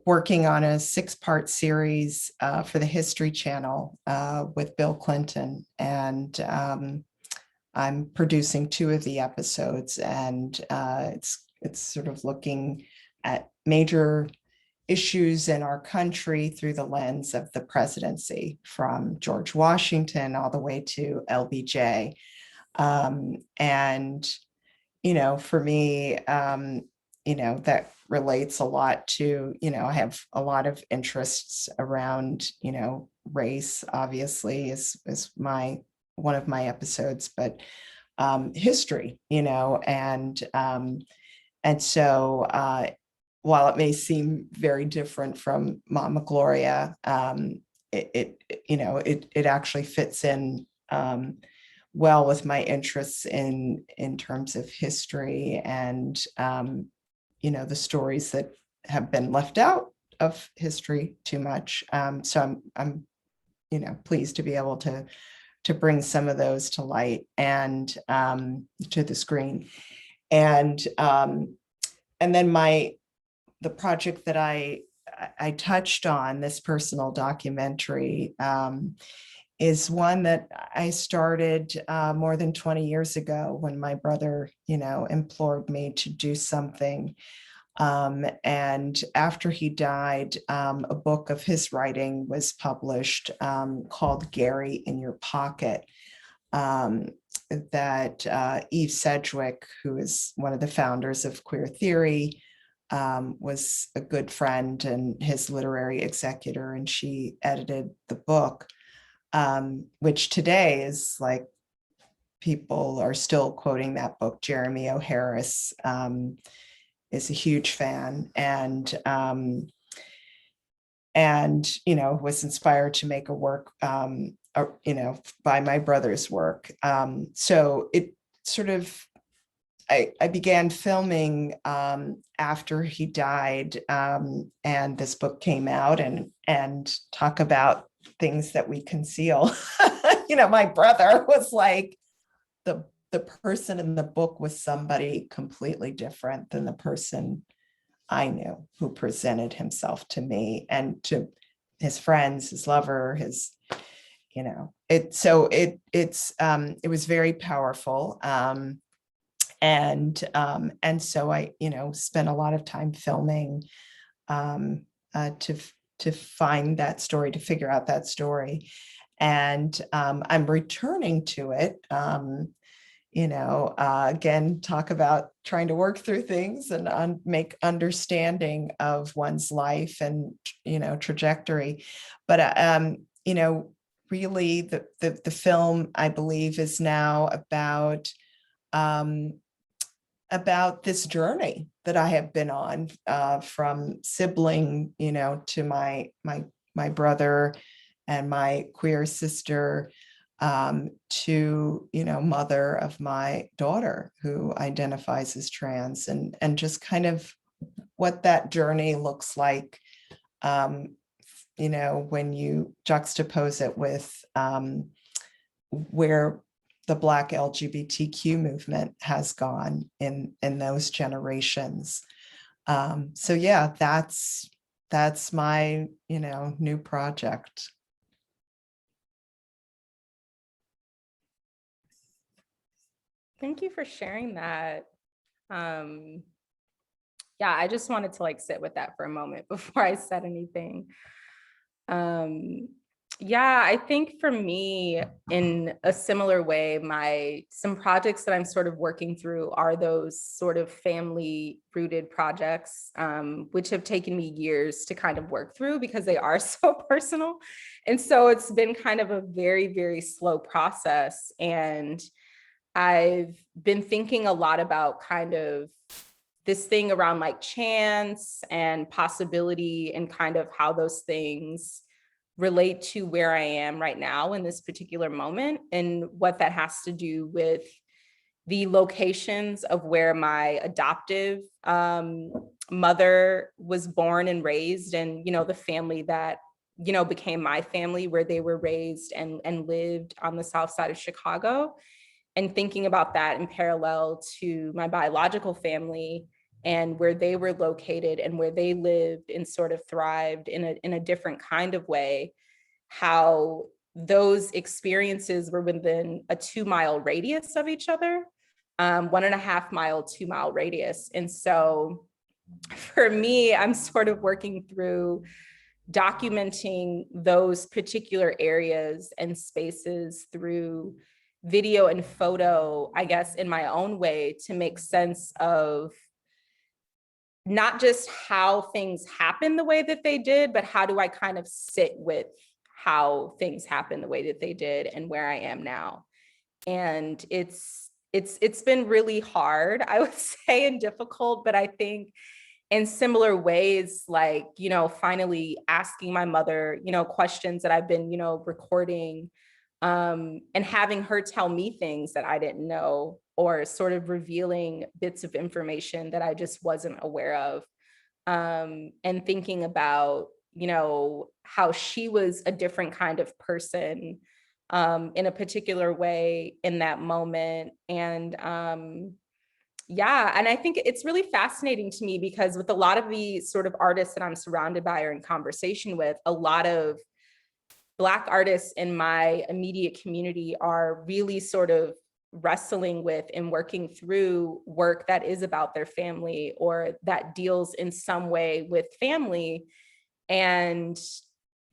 working on a 6-part series for the History Channel with Bill Clinton, and I'm producing 2 of the episodes, and it's sort of looking at major issues in our country through the lens of the presidency, from George Washington all the way to LBJ. And, you know, for me, you know, that relates a lot to, you know, I have a lot of interests around, you know, race, obviously, is one of my episodes, but history, you know, and so while it may seem very different from Mama Gloria, you know, it actually fits in well with my interests in terms of history and you know, the stories that have been left out of history too much. So I'm you know, pleased to be able to bring some of those to light and to the screen. And then the project that I touched on, this personal documentary, is one that I started more than 20 years ago when my brother, you know, implored me to do something. And after he died, a book of his writing was published called Gary in Your Pocket, that Eve Sedgwick, who is one of the founders of queer theory, was a good friend and his literary executor, and she edited the book, which today is like, people are still quoting that book. Jeremy O. Harris is a huge fan, and you know, was inspired to make a work, you know, by my brother's work. So it sort of, I began filming after he died, and this book came out, and talk about things that we conceal. You know, my brother was like, the person in the book was somebody completely different than the person I knew who presented himself to me and to his friends, his lover, his, you know, it was very powerful. And so I, you know, spent a lot of time filming to find that story, to figure out that story. And I'm returning to it, you know, again, talk about trying to work through things and make understanding of one's life and, you know, trajectory. But, you know, really the film, I believe, is now about this journey that I have been on, from sibling, you know, to my brother and my queer sister, to, you know, mother of my daughter who identifies as trans, and just kind of what that journey looks like, you know, when you juxtapose it with where the Black LGBTQ movement has gone in those generations. So yeah, that's my, you know, new project. Thank you for sharing that. Yeah, I just wanted to like sit with that for a moment before I said anything. Yeah, I think for me, in a similar way, some projects that I'm sort of working through are those sort of family rooted projects, which have taken me years to kind of work through because they are so personal. And so it's been kind of a very, very slow process. And I've been thinking a lot about kind of this thing around like chance and possibility and kind of how those things relate to where I am right now in this particular moment, and what that has to do with the locations of where my adoptive mother was born and raised, and the family that became my family, where they were raised and lived on the south side of Chicago, and thinking about that in parallel to my biological family and where they were located and where they lived and sort of thrived in a different kind of way, how those experiences were within a 2-mile radius of each other, 1.5 mile, 2-mile radius. And so for me, I'm sort of working through documenting those particular areas and spaces through video and photo, I guess, in my own way, to make sense of not just how things happen the way that they did, but how do I kind of sit with how things happen the way that they did and where I am now. And it's been really hard, I would say, and difficult, but I think in similar ways, like, finally asking my mother, questions that I've been, recording, and having her tell me things that I didn't know, or sort of revealing bits of information that I just wasn't aware of. And thinking about, how she was a different kind of person in a particular way in that moment. And yeah, and I think it's really fascinating to me because with a lot of the sort of artists that I'm surrounded by or in conversation with, a lot of Black artists in my immediate community are really sort of wrestling with and working through work that is about their family or that deals in some way with family. And,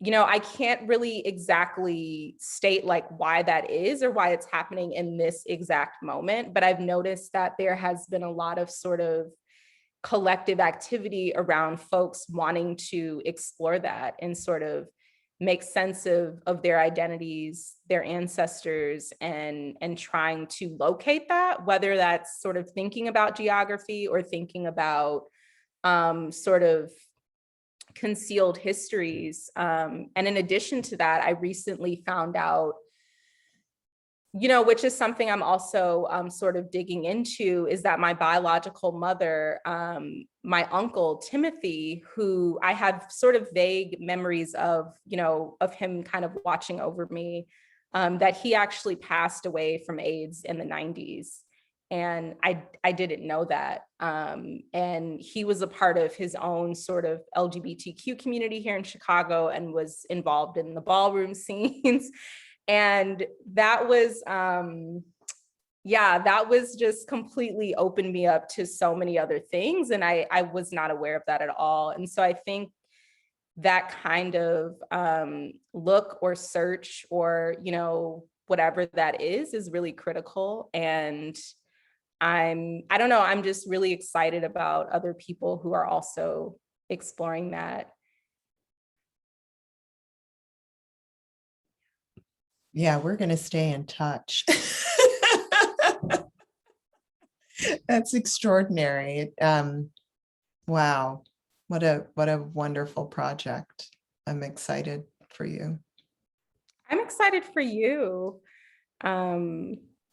I can't really exactly state like why that is or why it's happening in this exact moment, but I've noticed that there has been a lot of sort of collective activity around folks wanting to explore that and sort of make sense of their identities, their ancestors, and trying to locate that, whether that's sort of thinking about geography or thinking about sort of concealed histories. And in addition to that, I recently found out, which is something I'm also sort of digging into, is that my biological mother, my uncle Timothy, who I have sort of vague memories of, of him kind of watching over me, that he actually passed away from AIDS in the 90s. And I didn't know that. And he was a part of his own sort of LGBTQ community here in Chicago and was involved in the ballroom scenes. And that was, that was just completely opened me up to so many other things. And I was not aware of that at all. And so I think that kind of look or search or, whatever that is really critical. And I don't know, I'm just really excited about other people who are also exploring that. Yeah, we're going to stay in touch. That's extraordinary. Wow, what a wonderful project. I'm excited for you. I'm excited for you.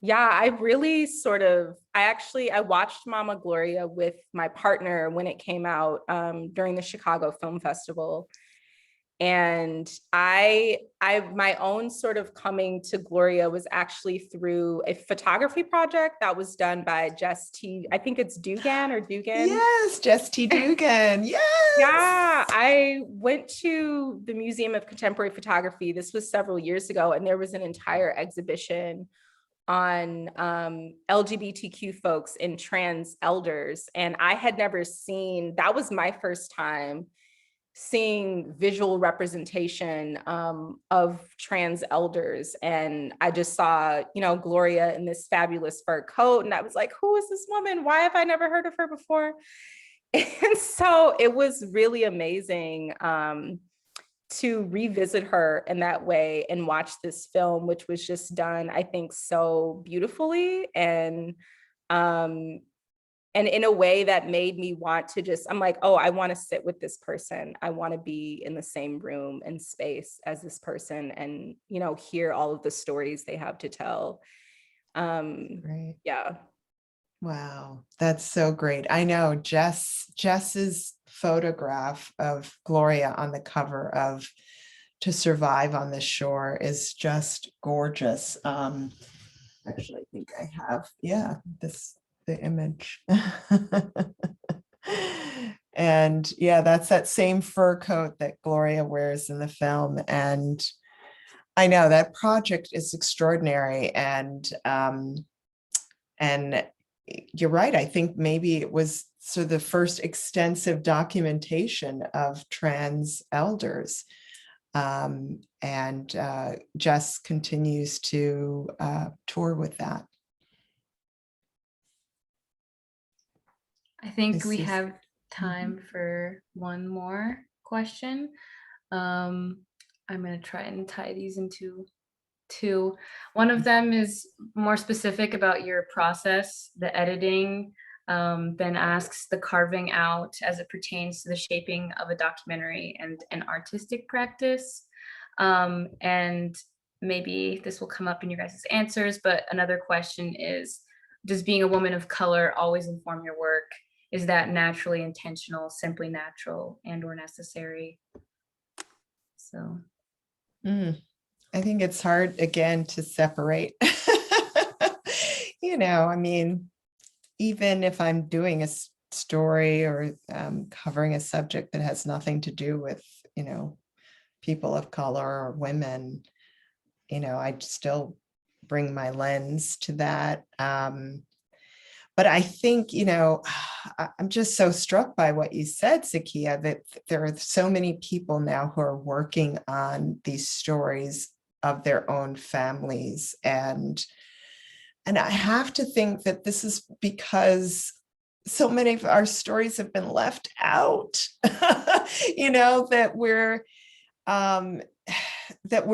Yeah, I really sort of, I watched Mama Gloria with my partner when it came out during the Chicago Film Festival. And my own sort of coming to Gloria was actually through a photography project that was done by Jess T. I think it's Dugan or Dugan. Yes, Jess T. Dugan. Yes. Yeah, I went to the Museum of Contemporary Photography. This was several years ago, and there was an entire exhibition on LGBTQ folks and trans elders. And I had never seen, that was my first time seeing visual representation of trans elders. And I just saw, you know, Gloria in this fabulous fur coat. And I was like, who is this woman? Why have I never heard of her before? And so it was really amazing to revisit her in that way and watch this film, which was just done, I think, so beautifully. And in a way that made me want to just, I'm like, oh, I want to sit with this person. I want to be in the same room and space as this person and, you know, hear all of the stories they have to tell. Great. Yeah. Wow, that's so great. I know Jess's photograph of Gloria on the cover of To Survive on the Shore is just gorgeous. Actually, I think I have, yeah, the image. And yeah, that's that same fur coat that Gloria wears in the film. And I know that project is extraordinary. And you're right. I think maybe it was sort of the first extensive documentation of trans elders. And Jess continues to tour with that. I think we have time for one more question. I'm going to try and tie these into two. One of them is more specific about your process, the editing. Ben asks the carving out as it pertains to the shaping of a documentary and an artistic practice. And maybe this will come up in your guys' answers, but another question is, does being a woman of color always inform your work? Is that naturally intentional, simply natural, and or necessary? So. I think it's hard, again, to separate. You know, I mean, even if I'm doing a story or covering a subject that has nothing to do with, you know, people of color or women, you know, I still bring my lens to that. But I think, you know, I'm just so struck by what you said, Zakia, that there are so many people now who are working on these stories of their own families. And I have to think that this is because so many of our stories have been left out, you know, that we're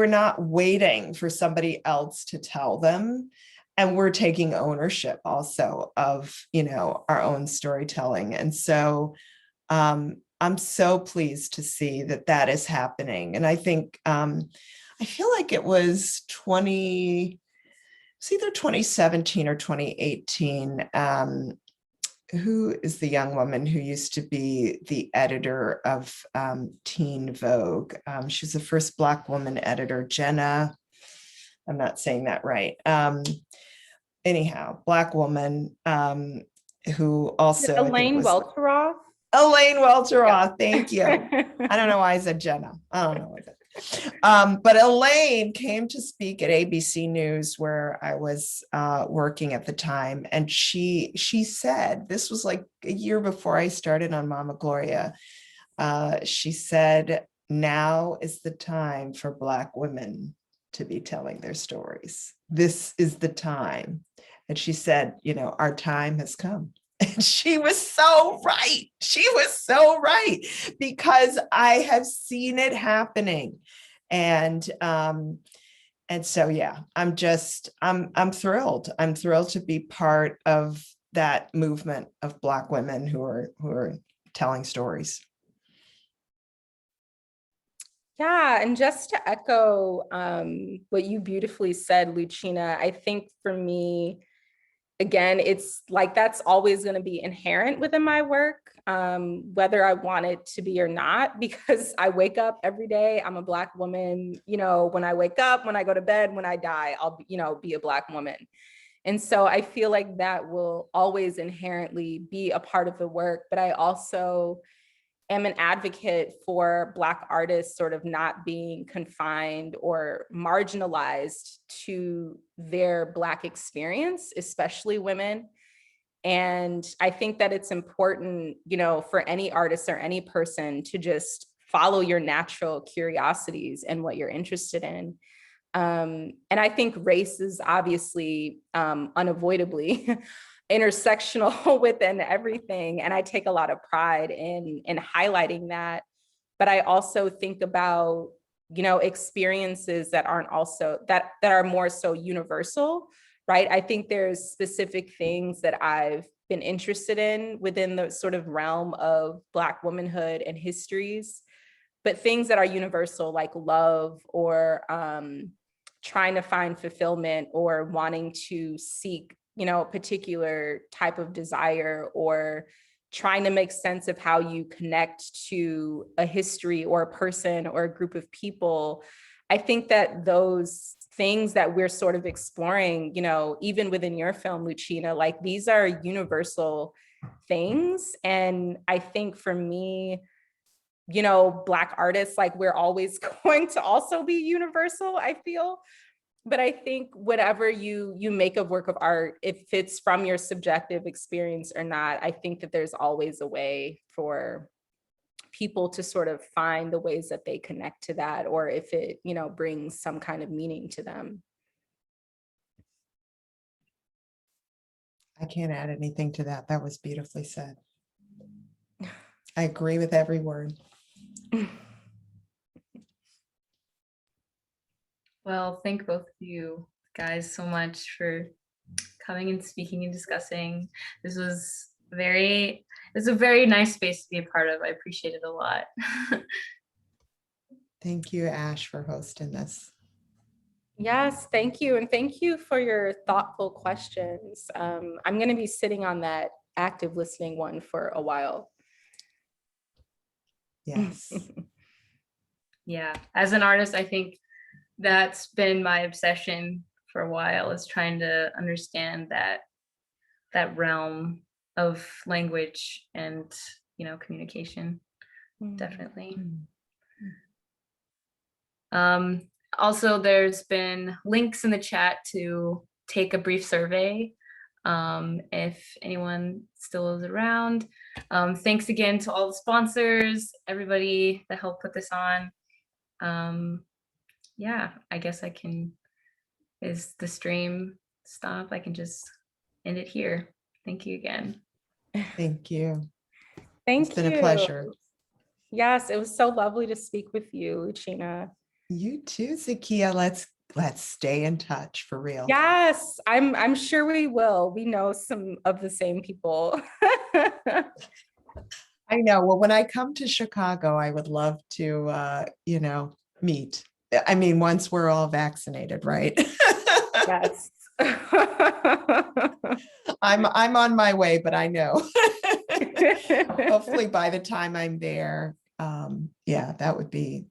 not waiting for somebody else to tell them. And we're taking ownership also of, you know, our own storytelling. And so I'm so pleased to see that that is happening. And I think, I feel like it was either 2017 or 2018. Who is the young woman who used to be the editor of Teen Vogue? She's the first Black woman editor, Jenna. I'm not saying that right. Anyhow, Black woman who also Elaine Welteroth. Elaine Welteroth, thank you. I don't know why I said Jenna. I don't know what that. But Elaine came to speak at ABC News where I was working at the time, and she said, this was like a year before I started on Mama Gloria. She said, now is the time for Black women to be telling their stories. This is the time. And she said, you know, our time has come. And she was so right. She was so right, because I have seen it happening. And so, yeah, I'm thrilled. I'm thrilled to be part of that movement of Black women who are telling stories. Yeah, and just to echo what you beautifully said, Luchina, I think for me, again, it's like that's always going to be inherent within my work, whether I want it to be or not, because I wake up every day. I'm a Black woman. You know, when I wake up, when I go to bed, when I die, I'll, you know, be a Black woman. And so I feel like that will always inherently be a part of the work. But I also am an advocate for Black artists sort of not being confined or marginalized to their Black experience, especially women. And I think that it's important, you know, for any artist or any person to just follow your natural curiosities and what you're interested in. And I think race is obviously unavoidably intersectional within everything. And I take a lot of pride in highlighting that. But I also think about, you know, experiences that aren't also, that are more so universal, right? I think there's specific things that I've been interested in within the sort of realm of Black womanhood and histories, but things that are universal, like love, or trying to find fulfillment, or wanting to seek, you know, a particular type of desire, or trying to make sense of how you connect to a history or a person or a group of people. I think that those things that we're sort of exploring, you know, even within your film, Luchina, like these are universal things. And I think for me, you know, Black artists, like we're always going to also be universal, I feel. But I think whatever you make a work of art, if it's from your subjective experience or not, I think that there's always a way for people to sort of find the ways that they connect to that, or if it, you know, brings some kind of meaning to them. I can't add anything to that. That was beautifully said. I agree with every word. Well, thank both of you guys so much for coming and speaking and discussing. This was it's a very nice space to be a part of. I appreciate it a lot. Thank you, Ash, for hosting this. Yes, thank you. And thank you for your thoughtful questions. I'm going to be sitting on that active listening one for a while. Yes. Yeah, as an artist, I think that's been my obsession for a while, is trying to understand that realm of language and, you know, communication. Definitely. Also, there's been links in the chat to take a brief survey if anyone still is around. Thanks again to all the sponsors, everybody that helped put this on. Yeah, I guess is the stream stop? I can just end it here. Thank you again. Thank you. Thank you. It's been a pleasure. Yes, it was so lovely to speak with you, Luchina. You too, Zakia. Let's stay in touch for real. Yes, I'm sure we will. We know some of the same people. I know. Well, when I come to Chicago, I would love to, you know, meet. I mean, once we're all vaccinated, right? Yes. I'm on my way, but I know. Hopefully by the time I'm there, yeah, that would be